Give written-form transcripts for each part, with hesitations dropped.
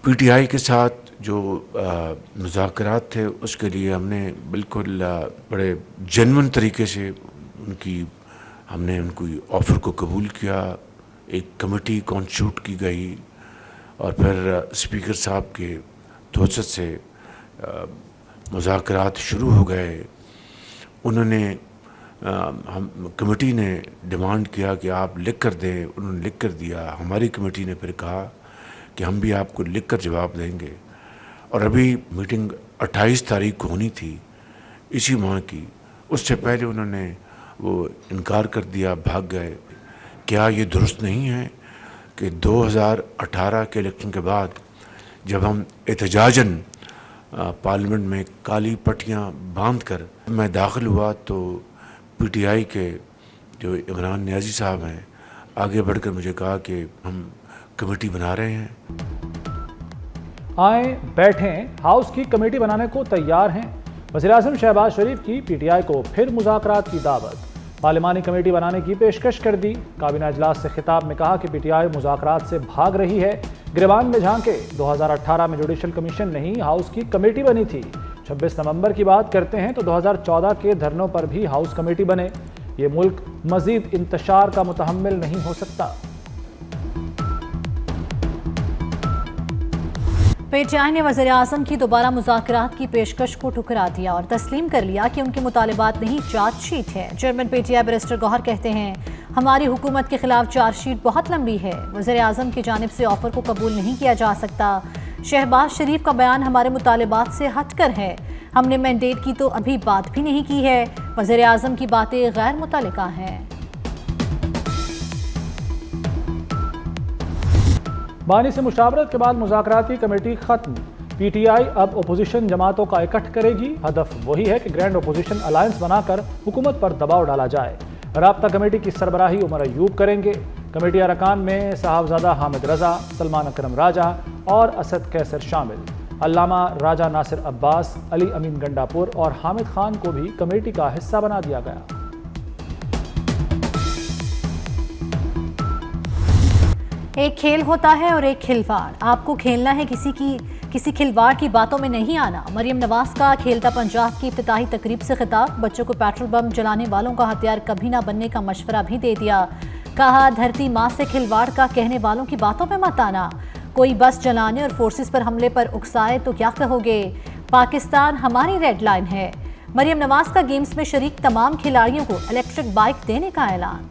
پی T آئی کے ساتھ جو مذاکرات تھے اس کے لیے ہم نے بالکل بڑے جنون طریقے سے ہم نے ان کی آفر کو قبول کیا. ایک کمیٹی کانسٹیٹیوٹ کی گئی اور پھر اسپیکر صاحب کے توسط سے مذاکرات شروع ہو گئے. انہوں نے کمیٹی نے ڈیمانڈ کیا کہ آپ لکھ کر دیں. انہوں نے لکھ کر دیا. ہماری کمیٹی نے پھر کہا کہ ہم بھی آپ کو لکھ کر جواب دیں گے. اور ابھی میٹنگ 28 تاریخ کو ہونی تھی اسی ماہ کی. اس سے پہلے انہوں نے وہ انکار کر دیا, بھاگ گئے. کیا یہ درست نہیں ہے کہ 2018 کے الیکشن کے بعد جب ہم احتجاجاً پارلیمنٹ میں کالی پٹیاں باندھ کر میں داخل ہوا تو پی ٹی آئی کے جو عمران نیازی صاحب ہیں آگے بڑھ کر مجھے کہا کہ ہم کمیٹی بنا رہے ہیں. آئیں بیٹھیں, ہاؤس کی کمیٹی بنانے کو تیار ہیں. وزیراعظم شہباز شریف کی پی ٹی آئی کو پھر مذاکرات کی دعوت. پارلیمانی کمیٹی بنانے کی پیشکش کر دی. کابینہ اجلاس سے خطاب میں کہا کہ پی ٹی آئی مذاکرات سے بھاگ رہی ہے. گریبان میں جھانکے 2018 میں جوڈیشل کمیشن نہیں ہاؤس کی کمیٹی بنی تھی. 26 نومبر کی بات کرتے ہیں تو 2014 کے دھرنوں پر بھی ہاؤس کمیٹی بنے. یہ ملک مزید انتشار کا متحمل نہیں ہو سکتا. پی ٹی آئی نے وزیراعظم کی دوبارہ مذاکرات کی پیشکش کو ٹھکرا دیا اور تسلیم کر لیا کہ ان کے مطالبات نہیں چارج شیٹ ہے. Chairman P T I barrister Gohar کہتے ہیں ہماری حکومت کے خلاف چارج شیٹ بہت لمبی ہے. وزیراعظم کی جانب سے آفر کو قبول نہیں کیا جا سکتا. شہباز شریف کا بیان ہمارے مطالبات سے ہٹ کر ہے. ہم نے مینڈیٹ کی تو ابھی بات بھی نہیں کی ہے. وزیراعظم کی باتیں غیر متعلقہ ہیں. بانی سے مشاورت کے بعد مذاکراتی کمیٹی ختم. پی ٹی آئی اب اپوزیشن جماعتوں کا اکٹھ کرے گی. ہدف وہی ہے کہ گرینڈ اپوزیشن الائنس بنا کر حکومت پر دباؤ ڈالا جائے. رابطہ کمیٹی کی سربراہی عمر ایوب کریں گے. کمیٹی ارکان میں صاحبزادہ حامد رضا, سلمان اکرم راجہ اور اسد کیسر شامل. علامہ راجہ ناصر عباس, علی امین گنڈاپور اور حامد خان کو بھی کمیٹی کا حصہ بنا دیا گیا. ایک کھیل ہوتا ہے اور ایک کھلواڑ. آپ کو کھیلنا ہے, کسی کھلواڑ کی باتوں میں نہیں آنا. مریم نواز کا کھیلتا پنجاب کی افتتاحی تقریب سے خطاب. بچوں کو پیٹرول بم جلانے والوں کا ہتھیار کبھی نہ بننے کا مشورہ بھی دے دیا. کہا دھرتی ماں سے کھلواڑ کا کہنے والوں کی باتوں میں مت آنا. کوئی بس جلانے اور فورسز پر حملے پر اکسائے تو کیا کہو گے. پاکستان ہماری ریڈ لائن ہے. مریم نواز کا گیمز میں شریک تمام کھلاڑیوں کو الیکٹرک بائک دینے کا اعلان.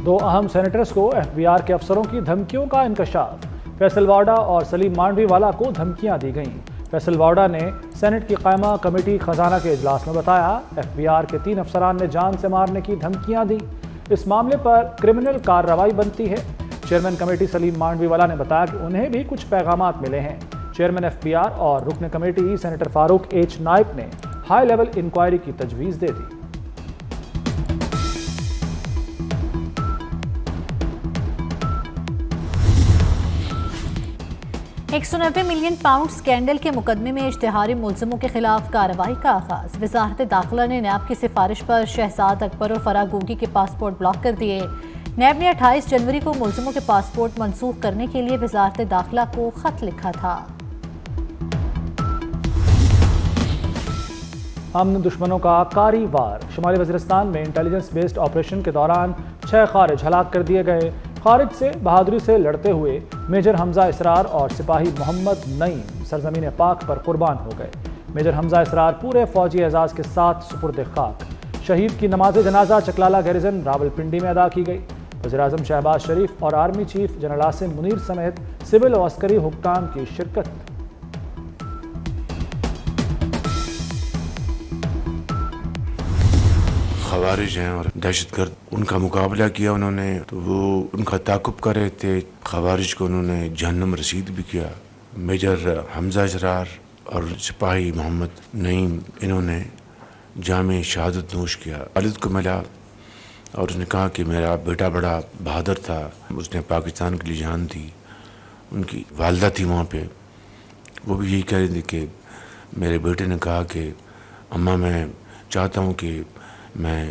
دو اہم سینیٹرز کو ایف بی آر کے افسروں کی دھمکیوں کا انکشاف. فیصل واڈا اور سلیم مانڈوی والا کو دھمکیاں دی گئیں. فیصل واڈا نے سینٹ کی قائمہ کمیٹی خزانہ کے اجلاس میں بتایا ایف بی آر کے 3 افسران نے جان سے مارنے کی دھمکیاں دی. اس معاملے پر کرمنل کارروائی بنتی ہے. چیئرمین کمیٹی سلیم مانڈوی والا نے بتایا کہ انہیں بھی کچھ پیغامات ملے ہیں. چیئرمین ایف بی آر اور رکن کمیٹی سینیٹر فاروق ایچ نائب نے ہائی لیول انکوائری کی تجویز دے دی. 190 ملین پاؤنڈ سکینڈل کے مقدمے میں اشتہاری ملزموں کے خلاف کارروائی کا آغاز. وزارت داخلہ نے نیب کی سفارش پر شہزاد اکبر اور فرح گوگی کے پاسپورٹ بلاک کر دیے. نیب نے 28 جنوری کو ملزموں کے پاسپورٹ منسوخ کرنے کے لیے وزارت داخلہ کو خط لکھا تھا. امن دشمنوں کا کاری وار. شمالی وزیرستان میں انٹیلیجنس بیسڈ آپریشن کے دوران 6 خارج ہلاک کر دیے گئے. خارج سے بہادری سے لڑتے ہوئے میجر حمزہ اسرار اور سپاہی محمد نعیم سرزمین پاک پر قربان ہو گئے. میجر حمزہ اسرار پورے فوجی اعزاز کے ساتھ سپرد خاک. شہید کی نماز جنازہ چکلالہ گیریزن راولپنڈی میں ادا کی گئی. وزیراعظم شہباز شریف اور army chief general Asim Munir سمیت سول و عسکری حکام کی شرکت. خوارج ہیں اور دہشت گرد, ان کا مقابلہ کیا انہوں نے, تو وہ ان کا تعاقب کر رہے تھے. خوارج کو انہوں نے جہنم رسید بھی کیا. میجر حمزہ اسرار اور سپاہی محمد نعیم انہوں نے جام شہادت نوش کیا. والد کو ملا اور اس نے کہا کہ میرا بیٹا بڑا بہادر تھا, اس نے پاکستان کے لیے جان دی. ان کی والدہ تھی وہاں پہ, وہ بھی یہی کہہ رہی تھی کہ میرے بیٹے نے کہا کہ اماں میں چاہتا ہوں کہ میں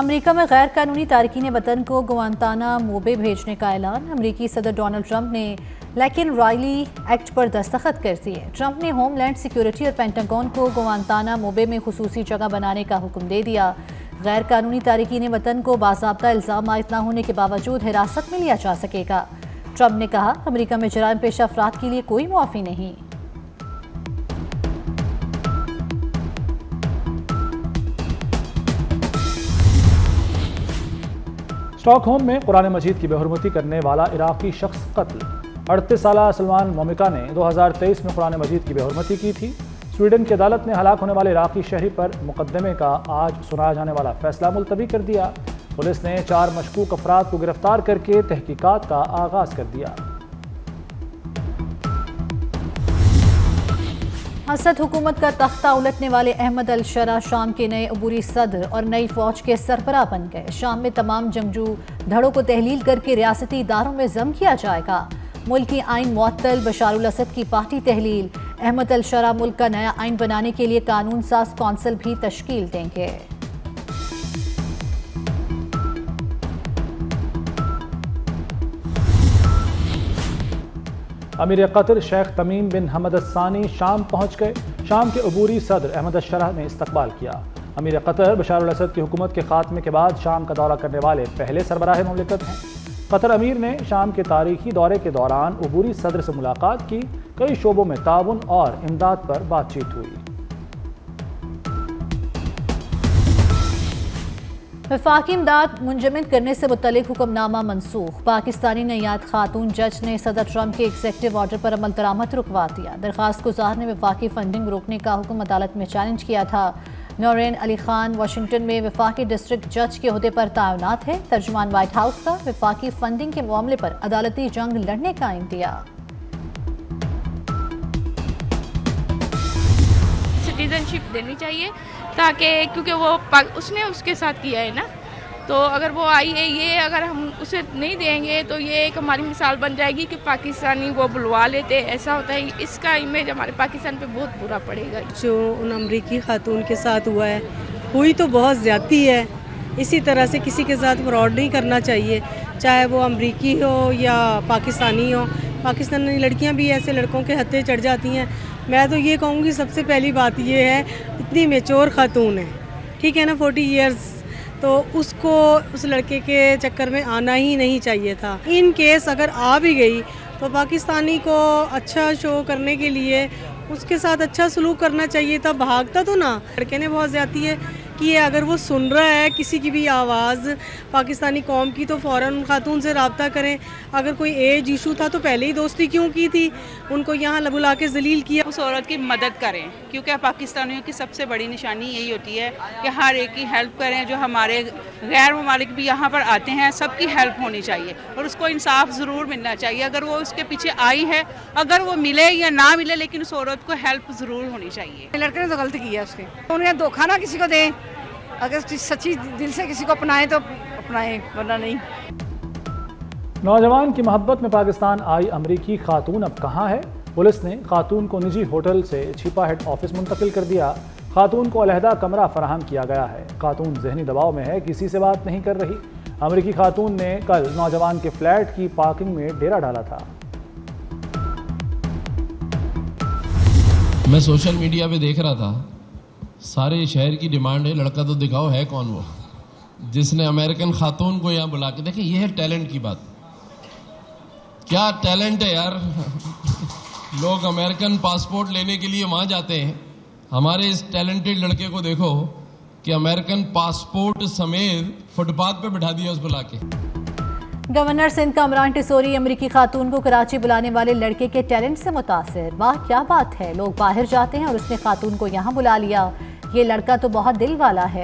امریکہ میں غیر قانونی تارکین وطن کو گوانتانامو بے بھیجنے کا اعلان۔ امریکی صدر ڈونلڈ ٹرمپ نے لیکن رائلی ایکٹ پر دستخط کر دیے۔ ٹرمپ نے ہوم لینڈ سیکیورٹی اور پینٹاگون کو گوانتانامو بے میں خصوصی جگہ بنانے کا حکم دے دیا۔ غیر قانونی تارکین وطن کو باضابطہ الزام عائد نہ ہونے کے باوجود حراست میں لیا جا سکے گا۔ ٹرمپ نے کہا، امریکہ میں جرائم پیشہ افراد کے لیے کوئی معافی نہیں۔ اسٹاک ہوم میں قرآن مجید کی بے حرمتی کرنے والا عراقی شخص قتل۔ 38 سالہ سلمان مومکا نے 2023 میں قرآن مجید کی بے حرمتی کی تھی۔ سویڈن کی عدالت نے ہلاک ہونے والے عراقی شہری پر مقدمے کا آج سنایا جانے والا فیصلہ ملتوی کر دیا۔ پولیس نے 4 مشکوک افراد کو گرفتار کر کے تحقیقات کا آغاز کر دیا۔ اسد حکومت کا تختہ الٹنے والے احمد الشرا شام کے نئے عبوری صدر اور نئی فوج کے سربراہ بن گئے۔ شام میں تمام جنگجو دھڑوں کو تحلیل کر کے ریاستی اداروں میں ضم کیا جائے گا۔ ملکی آئین معطل، بشار الاسد کی پارٹی تحلیل۔ احمد الشرا ملک کا نیا آئین بنانے کے لیے قانون ساز کونسل بھی تشکیل دیں گے۔ امیر قطر شیخ تمیم بن حمد الثانی شام پہنچ گئے۔ شام کے عبوری صدر احمد الشرا نے استقبال کیا۔ امیر قطر بشار الاسد کی حکومت کے خاتمے کے بعد شام کا دورہ کرنے والے پہلے سربراہ مملکت ہیں۔ قطر امیر نے شام کے تاریخی دورے کے دوران عبوری صدر سے ملاقات کی۔ کئی شعبوں میں تعاون اور امداد پر بات چیت ہوئی۔ وفاقی امداد منجمد کرنے سے متعلق حکم نامہ منسوخ۔ پاکستانی نیاد خاتون جج نے صدر ٹرمپ کے ایگزیکٹو آرڈر پر عمل درآمد رکوا دیا۔ درخواست گزار نے وفاقی فنڈنگ روکنے کا حکم عدالت میں چیلنج کیا تھا۔ نورین علی خان واشنگٹن میں وفاقی ڈسٹرکٹ جج کے عہدے پر تعینات ہے۔ ترجمان وائٹ ہاؤس کا وفاقی فنڈنگ کے معاملے پر عدالتی جنگ لڑنے کا عندیہ۔ سٹیزن شپ دینی چاہیے تاکہ کیونکہ وہ اس نے اس کے ساتھ کیا ہے نا، تو اگر وہ آئی ہے یہ اگر ہم اسے نہیں دیں گے تو یہ ایک ہماری مثال بن جائے گی کہ پاکستانی وہ بلوا لیتے، ایسا ہوتا ہے۔ اس کا امیج ہمارے پاکستان پہ بہت برا پڑے گا۔ جو ان امریکی خاتون کے ساتھ ہوا ہے ہوئی تو بہت زیادتی ہے۔ اسی طرح سے کسی کے ساتھ فراڈ نہیں کرنا چاہیے، چاہے وہ امریکی ہو یا پاکستانی ہو۔ پاکستانی لڑکیاں بھی ایسے لڑکوں کے ہتھے چڑھ جاتی ہیں۔ میں تو یہ کہوں گی سب سے پہلی بات یہ ہے، اتنی میچور خاتون ہے، ٹھیک ہے نا، 40 ایئرز، تو اس کو اس لڑکے کے چکر میں آنا ہی نہیں چاہیے تھا۔ ان کیس اگر آ بھی گئی تو پاکستانی کو اچھا شو کرنے کے لیے اس کے ساتھ اچھا سلوک کرنا چاہیے تھا، بھاگتا تو نہ۔ لڑکے نے بہت زیادتی ہے کہ اگر وہ سن رہا ہے کسی کی بھی آواز پاکستانی قوم کی تو فوراً خاتون سے رابطہ کریں۔ اگر کوئی ایج ایشو تھا تو پہلے ہی دوستی کیوں کی تھی، ان کو یہاں بلا کے ذلیل کیا۔ اس عورت کی مدد کریں، کیونکہ پاکستانیوں کی سب سے بڑی نشانی یہی ہوتی ہے کہ ہر ایک کی ہیلپ کریں۔ جو ہمارے غیر ممالک بھی یہاں پر آتے ہیں سب کی ہیلپ ہونی چاہیے اور اس کو انصاف ضرور ملنا چاہیے۔ اگر وہ اس کے پیچھے آئی ہے، اگر وہ ملے یا نہ ملے، لیکن اس عورت کو ہیلپ ضرور ہونی چاہیے۔ لڑکے نے تو غلط کیا اس کے، انہیں دھوکہ نہ کسی کو دیں، اگر سچی دل سے کسی کو اپنائیں تو اپنائیں، ورنہ نہیں۔ نوجوان کی محبت میں پاکستان آئی امریکی خاتون اب کہاں ہے؟ پولیس نے خاتون کو نجی ہوٹل سے چھپا ہیڈ آفس منتقل کر دیا۔ خاتون کو علیحدہ کمرہ فراہم کیا گیا ہے۔ خاتون ذہنی دباؤ میں ہے، کسی سے بات نہیں کر رہی۔ امریکی خاتون نے کل نوجوان کے فلیٹ کی پارکنگ میں ڈیرا ڈالا تھا۔ میں سوشل میڈیا پہ دیکھ رہا تھا، سارے شہر کی ڈیمانڈ ہے لڑکا تو دکھاؤ ہے کون وہ جس نے امریکن خاتون کو یہاں بلا کے، دیکھیں یہ ہے ٹیلنٹ کی بات، کیا ٹیلنٹ ہے یار۔ لوگ امریکن پاسپورٹ لینے کے لیے وہاں جاتے ہیں، ہمارے اس ٹیلنٹڈ لڑکے کو دیکھو کہ امریکن پاسپورٹ سمیت فٹ پاتھ پہ بٹھا دیا اس بلا کے۔ گورنر سندھ کامران ٹیسوری امریکی خاتون کو کراچی بلانے والے لڑکے کے ٹیلنٹ سے متاثر۔ واہ کیا بات ہے، لوگ باہر جاتے ہیں اور اس نے خاتون کو یہاں بلا لیا، یہ لڑکا تو بہت دل والا ہے۔